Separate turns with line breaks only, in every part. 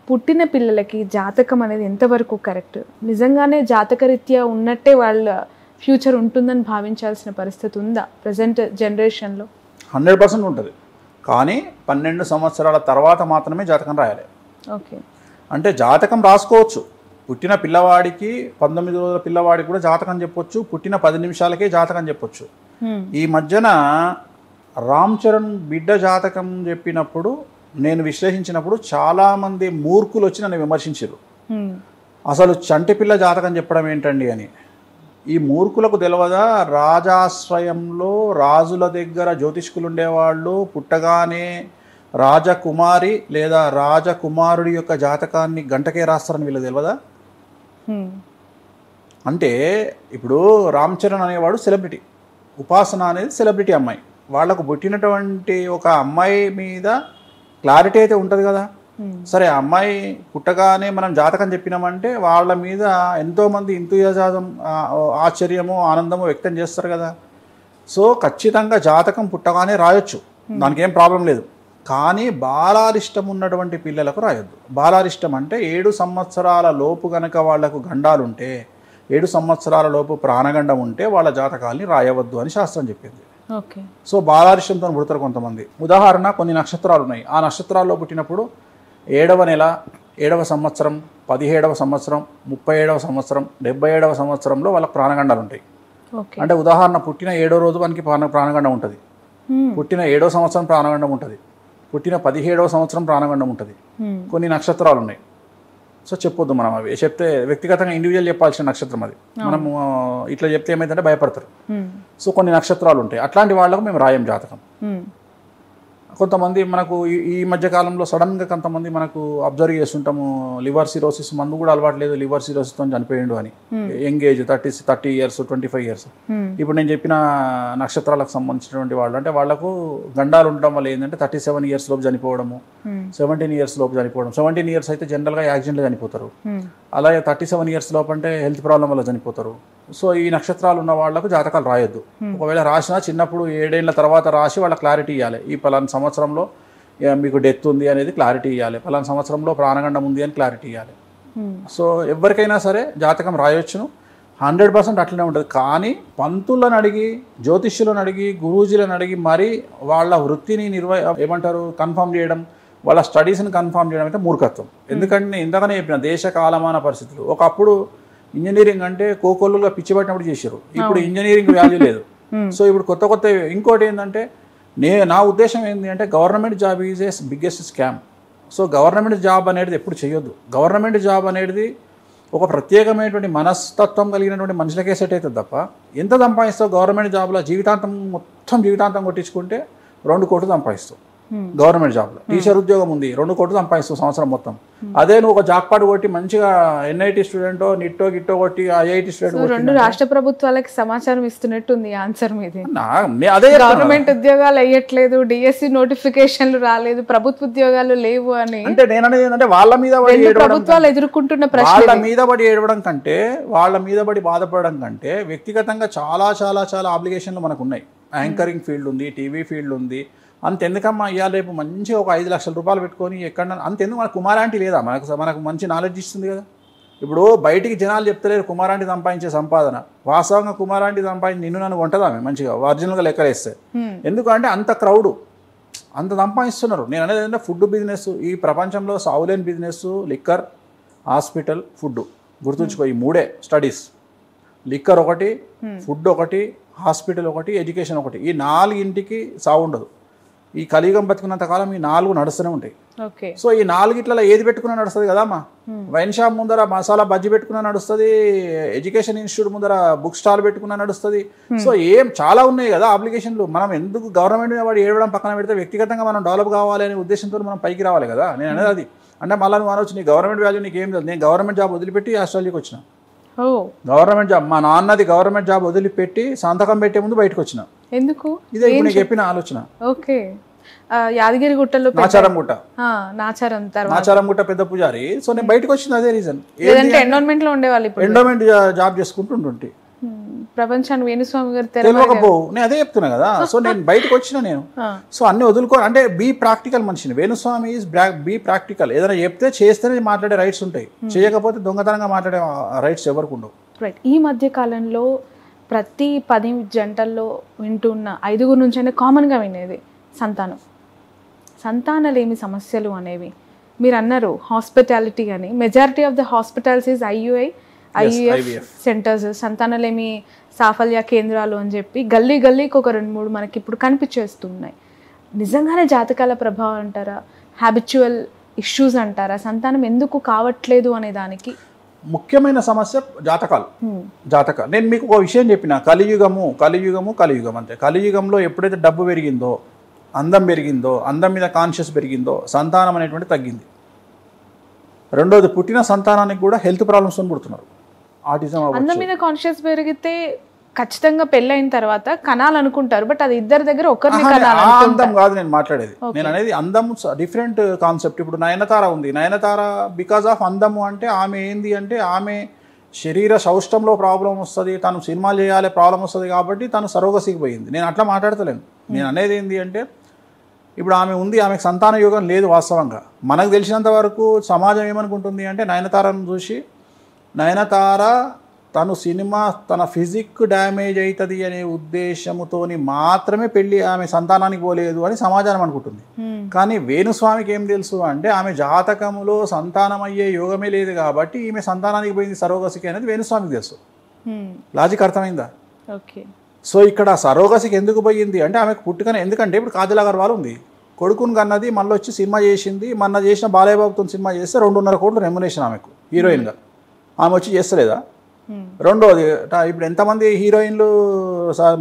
పుట్టిన పిల్లలకి జాతకం అనేది ఎంతవరకు కరెక్ట్? నిజంగానే జాతకరీత్యా ఉన్నట్టే వాళ్ళ ఫ్యూచర్ ఉంటుందని భావించాల్సిన పరిస్థితి ఉందా ప్రజెంట్ జనరేషన్లో?
100% ఉంటుంది. కానీ 12 సంవత్సరాల తర్వాత మాత్రమే జాతకం రాయాలి.
ఓకే.
అంటే జాతకం రాసుకోవచ్చు. పుట్టిన పిల్లవాడికి 19 రోజుల పిల్లవాడికి కూడా జాతకం చెప్పొచ్చు. పుట్టిన 10 నిమిషాలకే జాతకం చెప్పొచ్చు. ఈ మధ్యన రామ్ చరణ్ బిడ్డ జాతకం చెప్పినప్పుడు నేను విశ్లేషించినప్పుడు చాలామంది మూర్ఖులు వచ్చి నన్ను విమర్శించారు. అసలు చంటి పిల్ల జాతకం చెప్పడం ఏంటండి అని. ఈ మూర్ఖులకు తెలియదా, రాజాశ్రయంలో రాజుల దగ్గర జ్యోతిష్కులు ఉండేవాళ్ళు పుట్టగానే రాజకుమారి లేదా రాజకుమారుడి యొక్క జాతకాన్ని గంటకే రాస్తారని వీళ్ళు తెలియదా? అంటే ఇప్పుడు రామ్ చరణ్ అనేవాడు సెలబ్రిటీ, ఉపాసన అనేది సెలబ్రిటీ అమ్మాయి. వాళ్లకు పుట్టినటువంటి ఒక అమ్మాయి మీద క్లారిటీ అయితే ఉంటుంది కదా. సరే, అమ్మాయి పుట్టగానే మనం జాతకం చెప్పినామంటే వాళ్ళ మీద ఎంతోమంది ఎంతూజియాజం, ఆశ్చర్యము, ఆనందము వ్యక్తం చేస్తారు కదా. సో ఖచ్చితంగా జాతకం పుట్టగానే రాయొచ్చు, దానికి ఏం ప్రాబ్లం లేదు. కానీ బాలారిష్టం ఉన్నటువంటి పిల్లలకు రాయొద్దు. బాలారిష్టం అంటే 7 సంవత్సరాల లోపు కనుక వాళ్లకు గండాలుంటే, 7 సంవత్సరాల లోపు ప్రాణగండం ఉంటే వాళ్ళ జాతకాల్ని రాయవద్దు అని శాస్త్రం చెప్పింది.
ఓకే.
సో బాలారిష్టంతో పుడతారు కొంతమంది. ఉదాహరణ, కొన్ని నక్షత్రాలు ఉన్నాయి. ఆ నక్షత్రాల్లో పుట్టినప్పుడు 7వ నెల, 7వ సంవత్సరం, 17వ సంవత్సరం, 37వ సంవత్సరం, 77వ సంవత్సరంలో వాళ్ళకి ప్రాణగండాలు ఉంటాయి. అంటే ఉదాహరణ, పుట్టిన 7వ రోజు మనకి ప్రాణగండం ఉంటుంది, పుట్టిన 7వ సంవత్సరం ప్రాణగండం ఉంటుంది, పుట్టిన 17వ సంవత్సరం ప్రాణగండం ఉంటుంది. కొన్ని నక్షత్రాలు ఉన్నాయి. సో చెప్పొద్దు మనం, అవి చెప్తే వ్యక్తిగతంగా ఇండివిజువల్ చెప్పాల్సిన నక్షత్రం అది. మనము ఇట్లా చెప్తే ఏమైందంటే భయపడతారు. సో కొన్ని నక్షత్రాలు ఉంటాయి, అట్లాంటి వాళ్ళకు మేము రాయం జాతకం. కొంతమంది మనకు ఈ మధ్య కాలంలో సడన్గా కొంతమంది మనకు అబ్జర్వ్ చేస్తుంటాము, లివర్ సిరోసిస్, మందు కూడా అలవాటు లేదు, లివర్ సిరోసిస్తో చనిపోయిండు అని. Young age 30 years, 25 years. ఇప్పుడు నేను చెప్పిన నక్షత్రాలకు సంబంధించినటువంటి వాళ్ళు అంటే వాళ్లకు గండాలు ఉండడం వల్ల ఏంటంటే 37 ఇయర్స్ లోపు చనిపోవడము, 17 ఇయర్స్ లోపు చనిపోవడం. 17 ఇయర్స్ అయితే జనరల్గా యాక్సిడెంట్లో చనిపోతారు. అలాగే 37 ఇయర్స్ లోపు అంటే హెల్త్ ప్రాబ్లం వల్ల చనిపోతారు. సో ఈ నక్షత్రాలు ఉన్న వాళ్లకు జాతకాలు రాయొద్దు. ఒకవేళ రాసినా చిన్నప్పుడు 7 ఏళ్ల తర్వాత రాసి వాళ్ళ క్లారిటీ ఇవ్వాలి. ఈ పలానా సంవత్సరంలో మీకు డెత్ ఉంది అనేది క్లారిటీ ఇవ్వాలి, పలానా సంవత్సరంలో ప్రాణగండం ఉంది అని క్లారిటీ ఇవ్వాలి. సో ఎవరికైనా సరే జాతకం రాయొచ్చును, 100% అట్లనే ఉంటుంది. కానీ పంతులను అడిగి, జ్యోతిష్యులను అడిగి, గురూజీలను అడిగి మరీ వాళ్ళ వృత్తిని ఏమంటారు కన్ఫర్మ్ చేయడం, వాళ్ళ స్టడీస్ని కన్ఫర్మ్ చేయడం అయితే మూర్ఖత్వం. ఎందుకంటే నేను ఇంతగానే చెప్పిన దేశ కాలమాన పరిస్థితులు. ఒకప్పుడు ఇంజనీరింగ్ అంటే కోకొల్లుగా పిచ్చి పట్టినప్పుడు చేశారు, ఇప్పుడు ఇంజనీరింగ్ వాల్యూ లేదు. సో ఇప్పుడు కొత్త కొత్త. ఇంకోటి ఏంటంటే నా ఉద్దేశం ఏంటి అంటే government job is a biggest scam. So government job అనేది ఎప్పుడు చేయొద్దు. గవర్నమెంట్ జాబ్ అనేది ఒక ప్రత్యేకమైనటువంటి మనస్తత్వం కలిగినటువంటి మనుషులకే సెట్ అవుతుంది తప్ప, ఎంత సంపాదిస్తావు గవర్నమెంట్ జాబ్లో మొత్తం జీవితాంతం కొట్టించుకుంటే 2 కోట్లు సంపాదిస్తావు గవర్నమెంట్ జాబ్లో. టీచర్ ఉద్యోగం ఉంది, 2 కోట్లు సంపాదిస్తావు సంవత్సరం మొత్తం. అదే నువ్వు ఒక జాక్పాట్ కొట్టి మంచిగా NIT స్టూడెంటో నిట్టో గిట్టో కొట్టి IIT స్టూడెంట్.
2 రాష్ట్ర ప్రభుత్వాలకి సమాచారం ఇస్తున్నట్టుంది ఆన్సర్ మీది.
అదే
గవర్నమెంట్ ఉద్యోగాలు అయ్యట్లేదు, DSC నోటిఫికేషన్లు రాలేదు, ప్రభుత్వ ఉద్యోగాలు లేవు అని.
అంటే నేను అనేది ఏంటంటే వాళ్ళ మీద
ప్రభుత్వాలు ఎదుర్కొంటున్న ప్రశ్న,
వాళ్ళ మీద పడి ఏడవడం కంటే, వాళ్ళ మీద పడి బాధపడడం కంటే వ్యక్తిగతంగా చాలా చాలా చాలా ఆబ్లిగేషన్లు మనకు ఉన్నాయి. యాంకరింగ్ ఫీల్డ్ ఉంది, టీవీ ఫీల్డ్ ఉంది. అంతెందుకమ్మా ఇవాళ రేపు మంచిగా ఒక 5 లక్షల రూపాయలు పెట్టుకొని ఎక్కడ అంతెందుకు, మన కుమారాంటి లేదా మనకు మంచి నాలెడ్జ్ ఇస్తుంది కదా. ఇప్పుడు బయటికి జనాలు చెప్తలేరు కుమారాంటి సంపాదించే సంపాదన. వాస్తవంగా కుమారాంటి సంపాదించి నిన్ను నన్ను కొంటదామే మంచిగా ఒరిజినల్గా లెక్కలేస్తే. ఎందుకంటే అంత క్రౌడు, అంత సంపాదిస్తున్నారు. నేను అనేది ఏంటంటే ఫుడ్ బిజినెస్ ఈ ప్రపంచంలో సావులేని బిజినెస్ లిక్కర్, హాస్పిటల్, ఫుడ్. గుర్తుంచుకో, ఈ 3 స్టడీస్. లిక్కర్ ఒకటి, ఫుడ్ ఒకటి, హాస్పిటల్ ఒకటి, ఎడ్యుకేషన్ ఒకటి. ఈ 4ంటికి సావు ఉండదు. ఈ కలియుగం బతుకున్నంత కాలం ఈ 4 నడుస్తూనే ఉంటాయి. సో ఈ 4గిట్లలో ఏది పెట్టుకున్నా నడుస్తుంది కదమ్మా. వైన్ షాప్ ముందర మసాలా బజ్జీ పెట్టుకున్నా నడుస్తుంది, ఎడ్యుకేషన్ ఇన్స్టిట్యూట్ ముందర బుక్ స్టాల్ పెట్టుకున్నా నడుస్తుంది. సో చాలా ఉన్నాయి కదా అప్లికేషన్లు. మనం ఎందుకు గవర్నమెంట్ వాడు ఏడవడం పక్కన పెడితే వ్యక్తిగతంగా మనం డెవలప్ కావాలి అనే ఉద్దేశంతో మనం పైకి రావాలి కదా. నేను అనేది అది. అంటే మళ్ళీ నువ్వు అనవచ్చు నీ గవర్నమెంట్ వాల్యూ నీకు ఏం లేదు. నేను గవర్నమెంట్ జాబ్ వదిలిపెట్టి ఆస్ట్రేలియాకి వచ్చిన. గవర్నమెంట్ జాబ్, మా నాన్నది గవర్నమెంట్ జాబ్ వదిలిపెట్టి సంతకం పెట్టే ముందు బయటకు వచ్చిన.
ఎందుకు?
ఇదే ఇప్పుడు నీకు చెప్పిన ఆలోచన.
ఓకే. యాదగిరిగుట్టలో
నాచారంగుట్ట పెద్ద పూజారి. సో నేను బయటకు వచ్చింది అదే రీజన్.
ఎండోన్మెంట్ లో ఉండేవాళ్ళు,
ఎండోన్మెంట్ జాబ్ చేసుకుంటుంటే
ప్రపంచాన్ని వేణుస్వామి గారు
తెలియకపోవు. నేను అదే చెప్తున్నా కదా. సో నేను బయటకు వచ్చిన నేను సో అన్ని వదులుకో అంటే బీ ప్రాక్టికల్ మనిషిని. Venuswamy is be practical. ఏదైనా చెప్తే చేస్తేనే మాట్లాడే రైట్స్ ఉంటాయి, చేయకపోతే దొంగతనంగా మాట్లాడే రైట్స్ ఎవరికి ఉండవు.
రైట్. ఈ మధ్య కాలంలో ప్రతి 10 జంటల్లో వింటున్న 5 నుంచైనా కామన్గా వినేది సంతానలేమి సమస్యలు అనేవి. మీరు అన్నారు హాస్పిటాలిటీ అని. Majority of the hospitals is IVF centres, సంతానలేమి సాఫల్య కేంద్రాలు అని చెప్పి గల్లీకి ఒక 2-3 మనకి ఇప్పుడు కనిపించేస్తున్నాయి. నిజంగానే జాతకాల ప్రభావం అంటారా, హ్యాబిచువల్ ఇష్యూస్ అంటారా, సంతానం ఎందుకు కావట్లేదు అనే దానికి
ముఖ్యమైన సమస్య జాతకాలు. నేను మీకు ఒక విషయం చెప్పిన, కలియుగము అంతే. కలియుగంలో ఎప్పుడైతే డబ్బు పెరిగిందో, అందం పెరిగిందో, అందం మీద కాన్షియస్ పెరిగిందో, సంతానం అనేటువంటి తగ్గింది. రెండోది, పుట్టిన సంతానానికి కూడా హెల్త్ ప్రాబ్లమ్స్ పుడుతున్నారు. ఆటిజం
అందం మీద కాన్షియస్ పెరిగితే ఖచ్చితంగా పెళ్ళైన తర్వాత కనాలనుకుంటారు, బట్ అది ఇద్దరి దగ్గర ఒకరిని
అందం కాదు నేను మాట్లాడేది. నేను అనేది అందం డిఫరెంట్ కాన్సెప్ట్. ఇప్పుడు నయనతార ఉంది. నయనతార బికాజ్ ఆఫ్ అందము అంటే ఆమె ఏంది అంటే ఆమె శరీర సౌష్టంలో ప్రాబ్లం వస్తుంది, తను సినిమాలు చేయాలి ప్రాబ్లం వస్తుంది కాబట్టి తను సరోగసికి పోయింది. నేను అట్లా మాట్లాడతలేను. నేను అనేది ఏంటి అంటే ఇప్పుడు ఆమె ఉంది, ఆమెకు సంతాన యోగం లేదు. వాస్తవంగా మనకు తెలిసినంత వరకు సమాజం ఏమనుకుంటుంది అంటే నయనతారను చూసి నయనతార తను సినిమా తన ఫిజిక్ డ్యామేజ్ అవుతుంది అనే ఉద్దేశంతో మాత్రమే పెళ్ళి ఆమె సంతానానికి పోలేదు అని సమాజం అనుకుంటుంది. కానీ వేణుస్వామికి ఏం తెలుసు అంటే ఆమె జాతకములో సంతానం అయ్యే యోగమే లేదు కాబట్టి ఈమె సంతానానికి పోయింది సరోగసికి అనేది వేణుస్వామికి తెలుసు. లాజిక్ అర్థమైందా?
ఓకే.
సో ఇక్కడ సరోగసికి ఎందుకు పోయింది అంటే ఆమెకు పుట్టుకనే. ఎందుకంటే ఇప్పుడు కాజల్ అగర్వాల్ ఉంది, కొడుకుని కన్నది, మళ్ళీ వచ్చి సినిమా చేసింది. మొన్న చేసిన బాలయ్య బాబుతో సినిమా చేస్తే 2.5 కోట్లు రెమ్యునేషన్ ఆమెకు హీరోయిన్గా. ఆమె వచ్చి చేస్తలేదా? రెండోది, ఇప్పుడు ఎంతమంది హీరోయిన్లు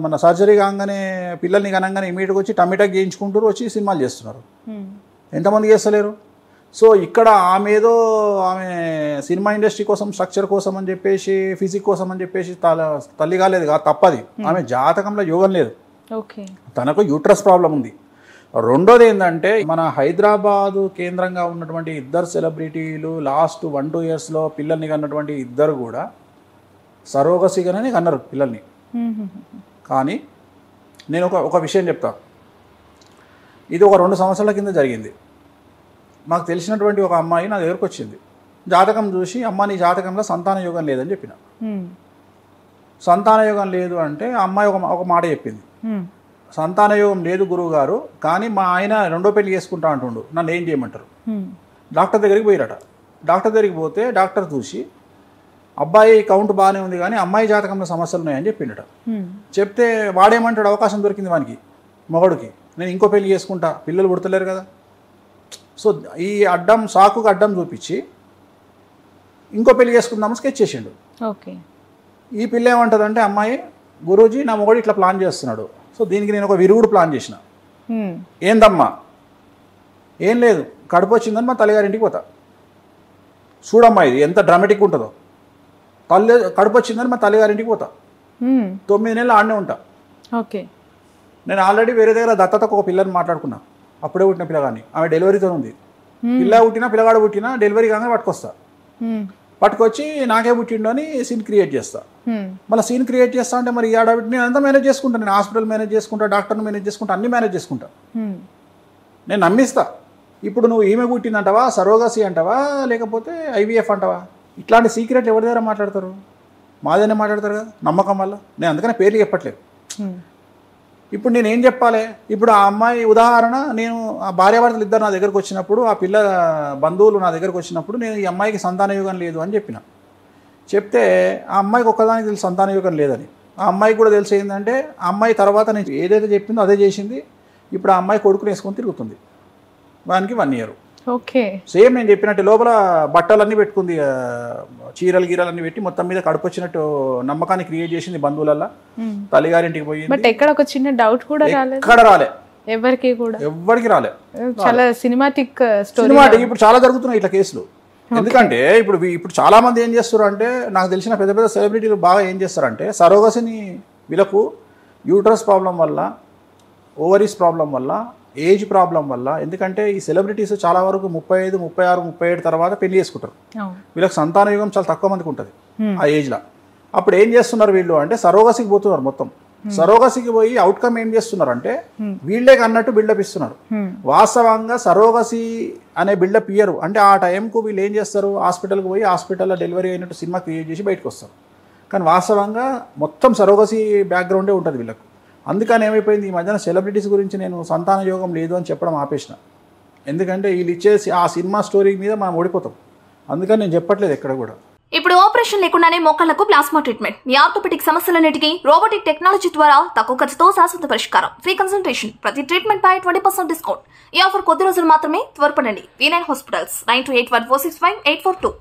మన సర్జరీ కాగానే పిల్లల్ని కనంగానే ఇమీడియట్గా వచ్చి టమాటాకి చేయించుకుంటారు, వచ్చి సినిమాలు చేస్తున్నారు. ఎంతమంది చేస్తలేరు? సో ఇక్కడ ఆమె సినిమా ఇండస్ట్రీ కోసం, స్ట్రక్చర్ కోసం అని చెప్పేసి, ఫిజిక్ కోసం అని చెప్పేసి తల్లి కాలేదు కాదు, తప్పది. ఆమె జాతకంలో యోగం లేదు, తనకు యూట్రస్ ప్రాబ్లం ఉంది. రెండోది ఏంటంటే మన హైదరాబాదు కేంద్రంగా ఉన్నటువంటి 2 సెలబ్రిటీలు లాస్ట్ 1-2 ఇయర్స్లో పిల్లల్ని కన్నటువంటి 2 కూడా సరోగసిగానే కన్నారు పిల్లల్ని. కానీ నేను ఒక విషయం చెప్తా. ఇది ఒక 2 సంవత్సరాల కింద జరిగింది. మాకు తెలిసినటువంటి ఒక అమ్మాయి నా దగ్గరకు వచ్చింది. జాతకం చూసి, అమ్మ నీ జాతకంలో సంతాన యోగం లేదని చెప్పిన. సంతాన యోగం లేదు అంటే ఆ అమ్మాయి ఒక మాట చెప్పింది, సంతాన యోగం లేదు గురువు గారు, కానీ మా ఆయన 2వ పెళ్లి చేసుకుంటా అంటుండు, నన్ను ఏం చేయమంటారు? డాక్టర్ దగ్గరికి పోయిరట. డాక్టర్ దగ్గరికి పోతే డాక్టర్ చూసి అబ్బాయి కౌంట్ బాగానే ఉంది కానీ అమ్మాయి జాతకంలో సమస్యలు ఉన్నాయని చెప్పిండట. చెప్తే వాడేమంటాడు, అవకాశం దొరికింది వానికి, మొగడుకి, నేను ఇంకో పెళ్లి చేసుకుంటా, పిల్లలు పుడతలేరు కదా. సో ఈ సాకుకు అడ్డం చూపించి ఇంకో పెళ్లి చేసుకుందామని స్కెచ్ చేసిండు.
ఓకే.
ఈ పిల్ల ఏమంటుందంటే, అమ్మాయి గురూజీ నా మొగడు ఇట్లా ప్లాన్ చేస్తున్నాడు, సో దీనికి నేను ఒక విరుగుడు ప్లాన్ చేసిన. ఏందమ్మా? ఏం లేదు, కడుపు వచ్చిందని మా తల్లిగారింటికి పోతా. చూడమ్మా ఇది ఎంత డ్రామాటిక్ ఉంటుందో. కడుపు వచ్చిందని మా తల్లిగారింటికి పోతా, 9 నెలలు ఆడనే ఉంటా.
ఓకే.
నేను ఆల్రెడీ వేరే దగ్గర దత్తతకు ఒక పిల్లని మాట్లాడుకున్నా, అప్పుడే పుట్టిన పిల్లగాని, ఆమె డెలివరీతో ఉంది. పిల్లగాడు పుట్టినా డెలివరీ కాగానే పట్టుకొచ్చి నాకే పుట్టిండు అని సీన్ క్రియేట్ చేస్తా. మళ్ళీ సీన్ క్రియేట్ చేస్తా అంటే మరి నేను అంతా మేనేజ్ చేసుకుంటా. నేను హాస్పిటల్ మేనేజ్ చేసుకుంటా, డాక్టర్ని మేనేజ్ చేసుకుంటా, అన్ని మేనేజ్ చేసుకుంటా. నేను నమ్మిస్తా. ఇప్పుడు నువ్వు ఈమె పుట్టిందంటావా, సరోగసి అంటావా, లేకపోతే ఐవీఎఫ్ అంటావా? ఇట్లాంటి సీక్రెట్లు ఎవరి దగ్గర మాట్లాడతారు? మాదనే మాట్లాడతారు కదా, నమ్మకం వల్ల. నేను అందుకనే పేర్లు చెప్పట్లేదు. ఇప్పుడు నేను ఏం చెప్పాలి? ఇప్పుడు ఆ అమ్మాయి ఉదాహరణ, నేను ఆ భార్యాభర్తలు 2 నా దగ్గరకు వచ్చినప్పుడు, ఆ పిల్ల బంధువులు నా దగ్గరకు వచ్చినప్పుడు నేను ఈ అమ్మాయికి సంతాన యోగం లేదు అని చెప్పిన. చెప్తే ఆ అమ్మాయికి ఒక్కదానికి తెలుసు సంతాన యోగం లేదని. ఆ అమ్మాయికి కూడా తెలిసి ఏంటంటే, ఆ అమ్మాయి తర్వాత నేను ఏదైతే చెప్పిందో అదే చేసింది. ఇప్పుడు ఆ అమ్మాయి కొడుకుని వేసుకొని తిరుగుతుంది. వానికి 1 ఇయర్.
ఓకే. సేమ్
నేను చెప్పినట్టు లోపల బట్టలన్నీ పెట్టుకుంది, చీరలు గీరలన్నీ పెట్టి మొత్తం మీద కడుపు వచ్చినట్టు నమ్మకాన్ని క్రియేట్ చేసింది బంధువులల్లా. తల్లిగారింటికి పోయింది.
బట్ ఎక్కడ ఒక చిన్న డౌట్ కూడా రాలేదు,
ఎక్కడ రాలే,
ఎవరికి
రాలే.
చాలా సినిమాటిక్ స్టోరీ.
ఇప్పుడు చాలా జరుగుతున్నాయి ఇట్లా కేసులు. ఎందుకంటే ఇప్పుడు చాలా మంది ఏం చేస్తారు అంటే, నాకు తెలిసిన పెద్ద పెద్ద సెలబ్రిటీలు బాగా ఏం చేస్తారంటే, సరోగసిని వీళ్ళకు యూట్రస్ ప్రాబ్లం వల్ల, ఓవరీస్ ప్రాబ్లం వల్ల, ఏజ్ ప్రాబ్లం వల్ల, ఎందుకంటే ఈ సెలబ్రిటీస్ చాలా వరకు 35, 36, 37 తర్వాత పెళ్లి చేసుకుంటారు. వీళ్ళకి సంతాన యుగం చాలా తక్కువ మందికి ఉంటుంది ఆ ఏజ్లో. అప్పుడు ఏం చేస్తున్నారు వీళ్ళు అంటే సరోగసికి పోతున్నారు మొత్తం. సరోగసికి పోయి అవుట్కమ్ ఏం చేస్తున్నారు అంటే వీళ్ళే అన్నట్టు బిల్డప్ ఇస్తున్నారు. వాస్తవంగా సరోగసి అనే బిల్డప్ ఇయ్యరు. అంటే ఆ టైంకు వీళ్ళు ఏం చేస్తారు, హాస్పిటల్కి పోయి హాస్పిటల్లో డెలివరీ అయినట్టు సినిమా క్రియేట్ చేసి బయటకు వస్తారు. కానీ వాస్తవంగా మొత్తం సరోగసి బ్యాక్గ్రౌండే ఉంటుంది వీళ్ళకు. అందుకని ఏమైపోయింది, ఈ మధ్యన సెలబ్రిటీస్ గురించి నేను సంతాన యోగం లేదు అని చెప్పడం ఆపేసిన. ఎందుకంటే వీళ్ళు ఇచ్చేసి ఆ సినిమా స్టోరీ మీద మనం ఓడిపోతాం. అందుకని నేను చెప్పట్లేదు ఎక్కడ కూడా.
ఇప్పుడు ఆపరేషన్ లేకుండానే మోకాళ్లకు ప్లాస్మా ట్రీట్మెంట్, మీ ఆర్థోపెడిక్ సమస్యలన్నిటికీ రోబోటిక్ టెక్నాలజీ ద్వారా తక్కువ ఖర్చుతో శాశ్వత పరిష్కారం, ఫ్రీ కన్సల్టేషన్, ప్రతి ట్రీట్మెంట్ పై 20% డిస్కౌంట్. ఈ ఆఫర్ కొద్ది రోజులు మాత్రమే, త్వరపడండి. V9 hospitals 9281465842.